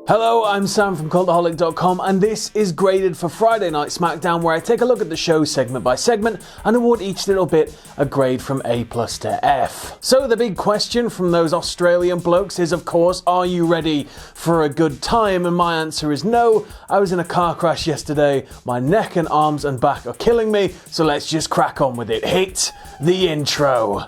Hello, I'm Sam from Cultaholic.com, and this is Graded for Friday Night SmackDown, where I take a look at the show segment by segment and award each little bit a grade from A+ to F. So the big question from those Australian blokes is, of course, are you ready for a good time? And my answer is no. I was in a car crash yesterday, my neck and arms and back are killing me, so let's just crack on with it. Hit the intro.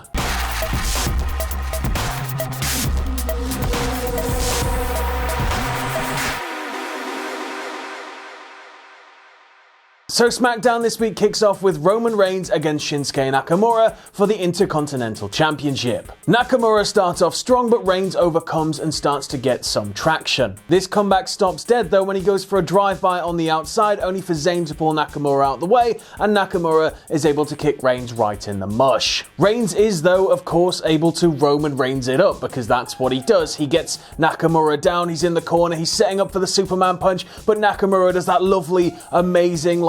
So SmackDown this week kicks off with Roman Reigns against Shinsuke Nakamura for the Intercontinental Championship. Nakamura starts off strong, but Reigns overcomes and starts to get some traction. This comeback stops dead though when he goes for a drive-by on the outside, only for Zayn to pull Nakamura out the way, and Nakamura is able to kick Reigns right in the mush. Reigns is though, of course, able to Roman Reigns it up, because that's what he does. He gets Nakamura down, he's in the corner, he's setting up for the Superman punch, but Nakamura does that lovely, amazing,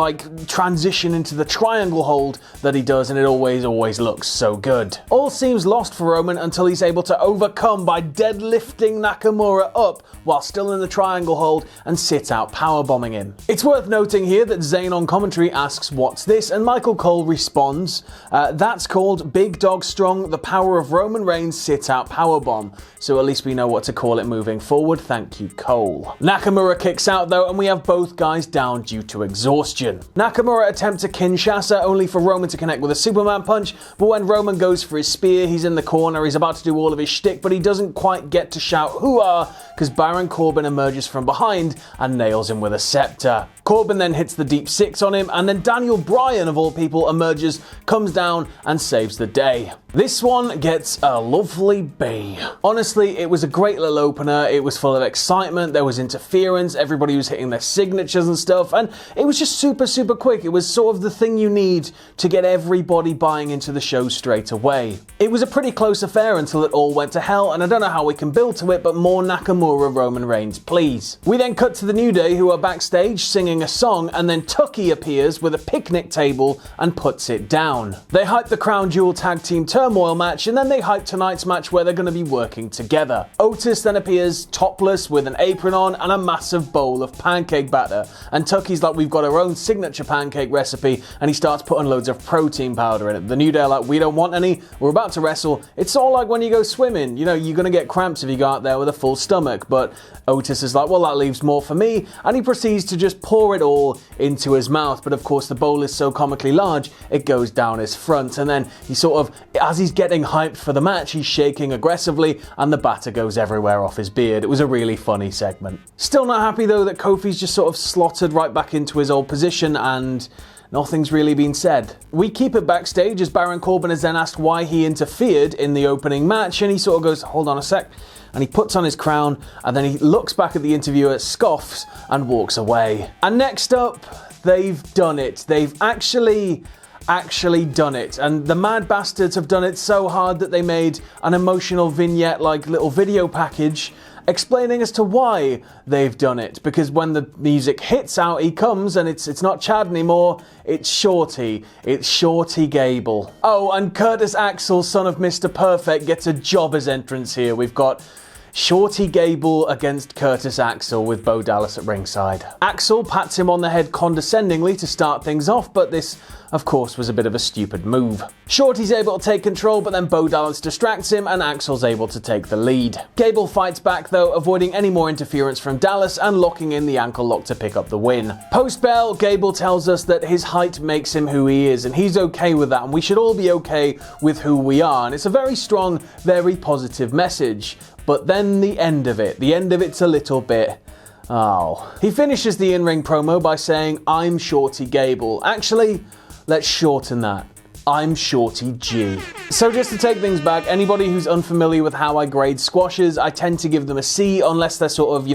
transition into the triangle hold that he does, and it always looks so good. All seems lost for Roman until he's able to overcome by deadlifting Nakamura up while still in the triangle hold and sit out powerbombing him. It's worth noting here that Zayn on commentary asks, "What's this?" and Michael Cole responds, "That's called Big Dog Strong, the power of Roman Reigns sit out powerbomb." So at least we know what to call it moving forward. Thank you, Cole. Nakamura kicks out though, and we have both guys down due to exhaustion. Nakamura attempts a Kinshasa, only for Roman to connect with a Superman punch, but when Roman goes for his spear, he's in the corner, he's about to do all of his shtick, but he doesn't quite get to shout "Hooah!" because Baron Corbin emerges from behind and nails him with a scepter. Corbin then hits the deep six on him, and then Daniel Bryan, of all people, emerges, comes down, and saves the day. This one gets a lovely B. Honestly, it was a great little opener, it was full of excitement, there was interference, everybody was hitting their signatures and stuff, and it was just super quick. It was sort of the thing you need to get everybody buying into the show straight away. It was a pretty close affair until it all went to hell, and I don't know how we can build to it, but more Nakamura Roman Reigns, please. We then cut to the New Day, who are backstage singing a song, and then Tucky appears with a picnic table and puts it down. They hype the Crown Jewel Tag Team Turmoil match, and then they hype tonight's match where they're going to be working together. Otis then appears topless with an apron on and a massive bowl of pancake batter, and Tucky's like, "We've got our own signature pancake recipe," and he starts putting loads of protein powder in it. The New Day are like, "We don't want any, we're about to wrestle." It's all like when you go swimming, you know, you're going to get cramps if you go out there with a full stomach, but Otis is like, "Well, that leaves more for me," and he proceeds to just pour it all into his mouth, but of course the bowl is so comically large it goes down his front, and then he sort of, as he's getting hyped for the match, he's shaking aggressively and the batter goes everywhere off his beard. It was a really funny segment. Still not happy though that Kofi's just sort of slotted right back into his old position and nothing's really been said. We keep it backstage as Baron Corbin is then asked why he interfered in the opening match, and he sort of goes, "Hold on a sec," and he puts on his crown, and then he looks back at the interviewer, scoffs, and walks away. And next up, they've done it. They've actually done it, and the mad bastards have done it so hard that they made an emotional vignette, like little video package, explaining as to why they've done it, because when the music hits out, he comes, and it's not Chad anymore, it's Shorty. It's Shorty Gable. Oh, and Curtis Axel, son of Mr. Perfect, gets a jobber's entrance here. We've got Shorty Gable against Curtis Axel with Bo Dallas at ringside. Axel pats him on the head condescendingly to start things off, but this, of course, was a bit of a stupid move. Shorty's able to take control, but then Bo Dallas distracts him and Axel's able to take the lead. Gable fights back though, avoiding any more interference from Dallas and locking in the ankle lock to pick up the win. Post-bell, Gable tells us that his height makes him who he is, and he's okay with that, and we should all be okay with who we are, and it's a very strong, very positive message. But then the end of it's a little bit, oh. He finishes the in-ring promo by saying, "I'm Shorty Gable." Actually, let's shorten that. I'm Shorty G. So just to take things back, anybody who's unfamiliar with how I grade squashes, I tend to give them a C unless they're sort of,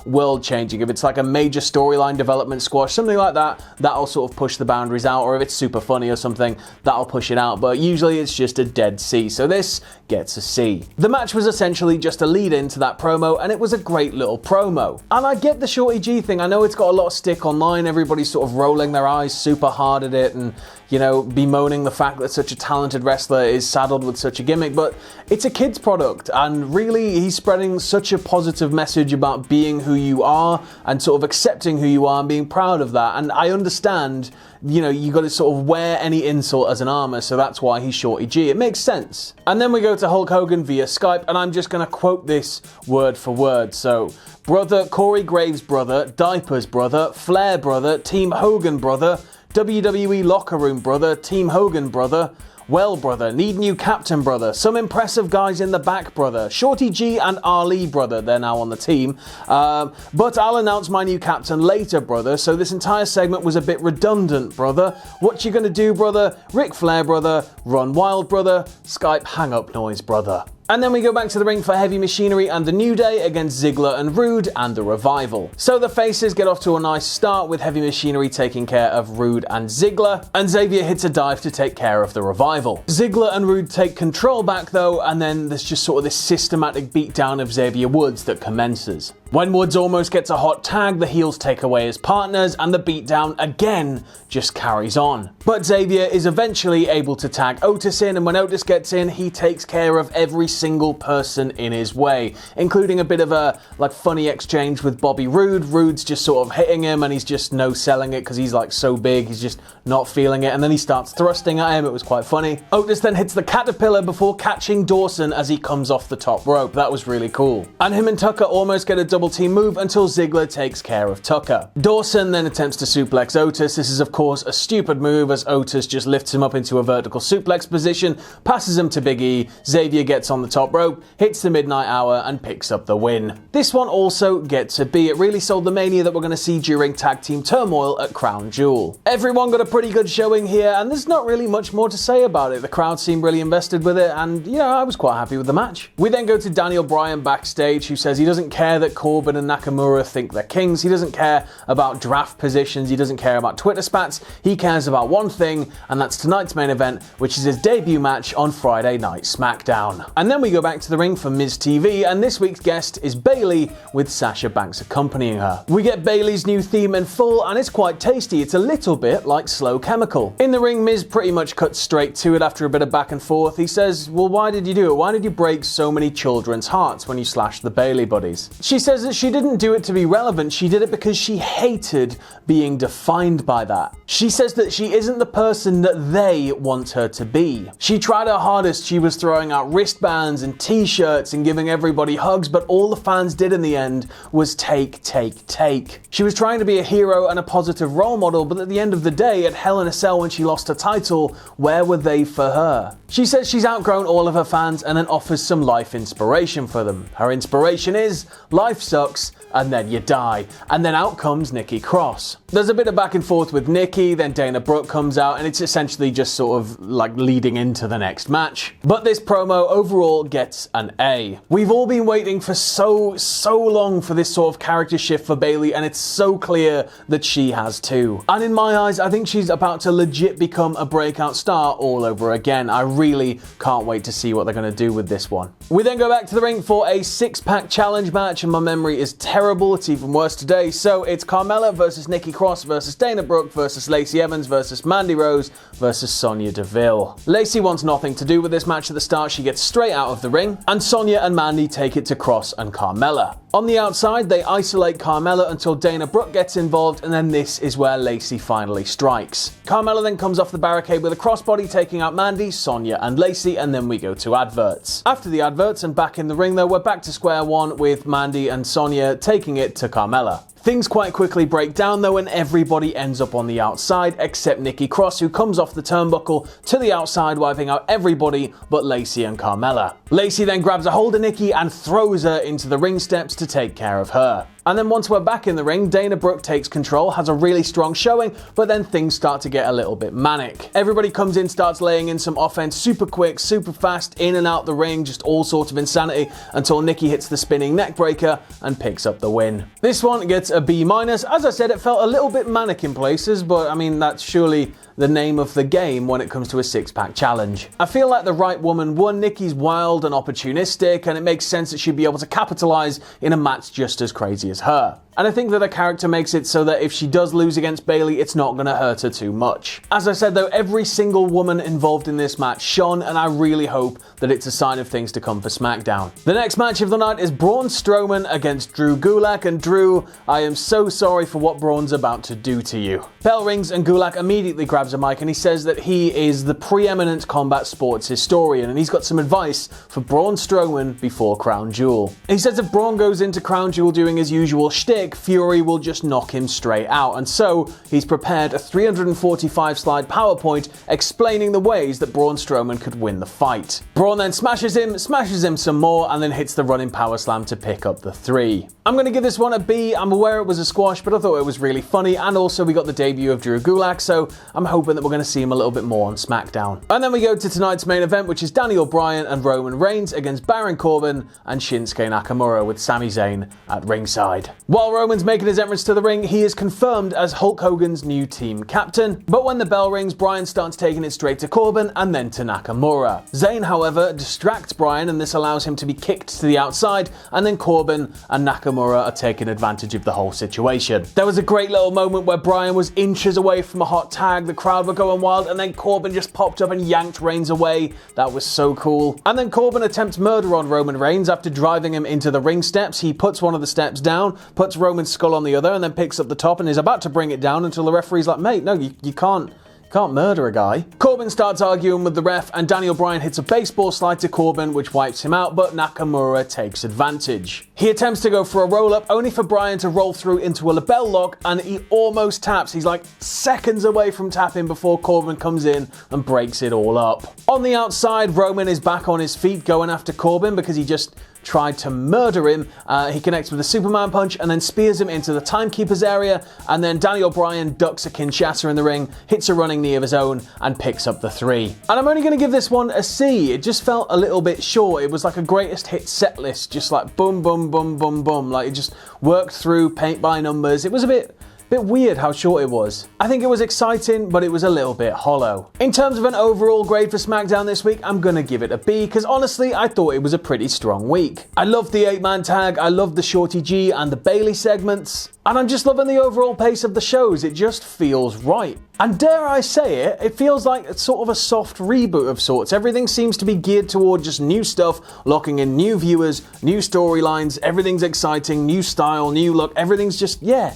world changing. If it's like a major storyline development squash, something like that, that'll sort of push the boundaries out, or if it's super funny or something, that'll push it out, but usually it's just a dead C, so this gets a C. The match was essentially just a lead into that promo, and it was a great little promo. And I get the Shorty G thing, I know it's got a lot of stick online, everybody's sort of rolling their eyes super hard at it, and bemoaning the fact that such a talented wrestler is saddled with such a gimmick, but it's a kid's product, and really he's spreading such a positive message about being who you are and sort of accepting who you are and being proud of that. And I understand, you know, you got to sort of wear any insult as an armor, so that's why he's Shorty G. It makes sense. And then we go to Hulk Hogan via Skype, and I'm just going to quote this word for word. So, brother, Corey Graves brother, Diapers brother, Flair brother, Team Hogan brother, WWE locker room brother, Team Hogan brother, well brother, need new captain brother, some impressive guys in the back brother, Shorty G and Ali brother, they're now on the team, but I'll announce my new captain later brother, so this entire segment was a bit redundant brother, what you gonna do brother, Ric Flair brother, run wild brother, Skype hang up noise brother. And then we go back to the ring for Heavy Machinery and the New Day against Ziggler and Roode and the Revival. So the faces get off to a nice start with Heavy Machinery taking care of Roode and Ziggler, and Xavier hits a dive to take care of the Revival. Ziggler and Roode take control back though, and then there's just sort of this systematic beatdown of Xavier Woods that commences. When Woods almost gets a hot tag, the heels take away his partners, and the beatdown again just carries on. But Xavier is eventually able to tag Otis in, and when Otis gets in, he takes care of every single person in his way, including a bit of a funny exchange with Bobby Roode. Roode's just sort of hitting him, and he's just no-selling it because he's so big, he's just not feeling it, and then he starts thrusting at him. It was quite funny. Otis then hits the Caterpillar before catching Dawson as he comes off the top rope. That was really cool. And him and Tucker almost get a double team move until Ziggler takes care of Tucker. Dawson then attempts to suplex Otis. This is of course a stupid move as Otis just lifts him up into a vertical suplex position, passes him to Big E, Xavier gets on the top rope, hits the midnight hour and picks up the win. This one also gets a B. It really sold the mania that we're going to see during Tag Team Turmoil at Crown Jewel. Everyone got a pretty good showing here, and there's not really much more to say about it. The crowd seemed really invested with it, and yeah, I was quite happy with the match. We then go to Daniel Bryan backstage, who says he doesn't care that Corbin and Nakamura think they're kings. He doesn't care about draft positions. He doesn't care about Twitter spats. He cares about one thing, and that's tonight's main event, which is his debut match on Friday Night SmackDown. And then we go back to the ring for Miz TV, and this week's guest is Bayley, with Sasha Banks accompanying her. We get Bayley's new theme in full, and it's quite tasty. It's a little bit like Slow Chemical. In the ring, Miz pretty much cuts straight to it after a bit of back and forth. He says, well, why did you do it? Why did you break so many children's hearts when you slashed the Bayley buddies? She says that she didn't do it to be relevant. She did it because she hated being defined by that. She says that she isn't the person that they want her to be. She tried her hardest. She was throwing out wristbands and t-shirts and giving everybody hugs, but all the fans did in the end was take, take, take. She was trying to be a hero and a positive role model, but at the end of the day, at Hell in a Cell when she lost her title, where were they for her? She says she's outgrown all of her fans and then offers some life inspiration for them. Her inspiration is, life sucks, and then you die. And then out comes Nikki Cross. There's a bit of back and forth with Nikki, then Dana Brooke comes out, and it's essentially just sort of leading into the next match. But this promo overall gets an A. We've all been waiting for so long for this sort of character shift for Bayley, and it's so clear that she has too. And in my eyes, I think she's about to legit become a breakout star all over again. I really can't wait to see what they're going to do with this one. We then go back to the ring for a six-pack challenge match, and my memory is terrible. It's even worse today. So it's Carmella versus Nikki Cross versus Dana Brooke versus Lacey Evans versus Mandy Rose versus Sonya Deville. Lacey wants nothing to do with this match at the start. She gets straight out of the ring, and Sonya and Mandy take it to Cross and Carmella. On the outside, they isolate Carmella until Dana Brooke gets involved, and then this is where Lacey finally strikes. Carmella then comes off the barricade with a crossbody, taking out Mandy, Sonya, and Lacey, and then we go to adverts. After the adverts and back in the ring though, we're back to square one with Mandy and Sonya taking it to Carmella. Things quite quickly break down though, and everybody ends up on the outside except Nikki Cross, who comes off the turnbuckle to the outside, wiping out everybody but Lacey and Carmella. Lacey then grabs a hold of Nikki and throws her into the ring steps to take care of her. And then once we're back in the ring, Dana Brooke takes control, has a really strong showing, but then things start to get a little bit manic. Everybody comes in, starts laying in some offense super quick, super fast, in and out the ring, just all sorts of insanity, until Nikki hits the spinning neckbreaker and picks up the win. This one gets a B-. As I said, it felt a little bit manic in places, but I mean, that's surely the name of the game when it comes to a six-pack challenge. I feel like the right woman won. Nikki's wild and opportunistic, and it makes sense that she'd be able to capitalize in a match just as crazy as her. and I think that her character makes it so that if she does lose against Bayley, it's not going to hurt her too much. As I said though, every single woman involved in this match shone, and I really hope that it's a sign of things to come for SmackDown. The next match of the night is Braun Strowman against Drew Gulak, and Drew, I am so sorry for what Braun's about to do to you. Bell rings and Gulak immediately grabs a mic and he says that he is the preeminent combat sports historian, and he's got some advice for Braun Strowman before Crown Jewel. He says if Braun goes into Crown Jewel doing his usual shtick, Fury will just knock him straight out, and so he's prepared a 345 slide PowerPoint explaining the ways that Braun Strowman could win the fight. Braun then smashes him some more, and then hits the running power slam to pick up the 3. I'm going to give this one a B. I'm aware it was a squash, but I thought it was really funny, and also we got the debut of Drew Gulak, so I'm hoping that we're going to see him a little bit more on SmackDown. And then we go to tonight's main event, which is Daniel Bryan and Roman Reigns against Baron Corbin and Shinsuke Nakamura, with Sami Zayn at ringside. While Roman's making his entrance to the ring, he is confirmed as Hulk Hogan's new team captain, but when the bell rings, Bryan starts taking it straight to Corbin and then to Nakamura. Zayn, however, distracts Bryan, and this allows him to be kicked to the outside, and then Corbin and Nakamura are taking advantage of the whole situation. There was a great little moment where Bryan was inches away from a hot tag, the crowd were going wild, and then Corbin just popped up and yanked Reigns away. That was so cool. And then Corbin attempts murder on Roman Reigns after driving him into the ring steps. He puts one of the steps down, puts Roman's skull on the other, and then picks up the top and is about to bring it down until the referee's like, mate, no, you can't murder a guy. Corbin starts arguing with the ref, and Daniel Bryan hits a baseball slide to Corbin, which wipes him out, but Nakamura takes advantage. He attempts to go for a roll-up, only for Bryan to roll through into a label lock, and he almost taps. He's like seconds away from tapping before Corbin comes in and breaks it all up. On the outside, Roman is back on his feet going after Corbin because he just tried to murder him. He connects with a Superman punch and then spears him into the timekeeper's area, and then Daniel Bryan ducks a Kinshasa in the ring, hits a running knee of his own, and picks up the 3. And I'm only going to give this one a C. It just felt a little bit short. It was like a greatest hit set list, just like boom, boom, boom, boom, boom. Like it just worked through paint by numbers. It was a bit weird how short it was. I think it was exciting, but it was a little bit hollow. In terms of an overall grade for SmackDown this week, I'm gonna give it a B, because honestly, I thought it was a pretty strong week. I loved the 8-man tag, I loved the Shorty G and the Bayley segments, and I'm just loving the overall pace of the shows. It just feels right. And dare I say it, it feels like it's sort of a soft reboot of sorts. Everything seems to be geared toward just new stuff, locking in new viewers, new storylines, everything's exciting, new style, new look, everything's just, yeah,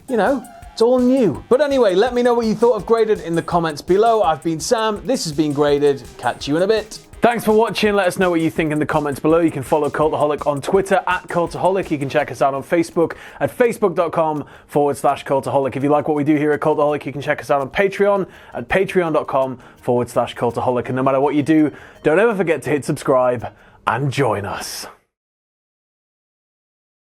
you know, it's all new. But anyway, let me know what you thought of Graded in the comments below. I've been Sam, this has been Graded. Catch you in a bit. Thanks for watching. Let us know what you think in the comments below. You can follow Cultaholic on Twitter at Cultaholic. You can check us out on Facebook at facebook.com/Cultaholic. If you like what we do here at Cultaholic, you can check us out on Patreon at patreon.com/Cultaholic. And no matter what you do, don't ever forget to hit subscribe and join us.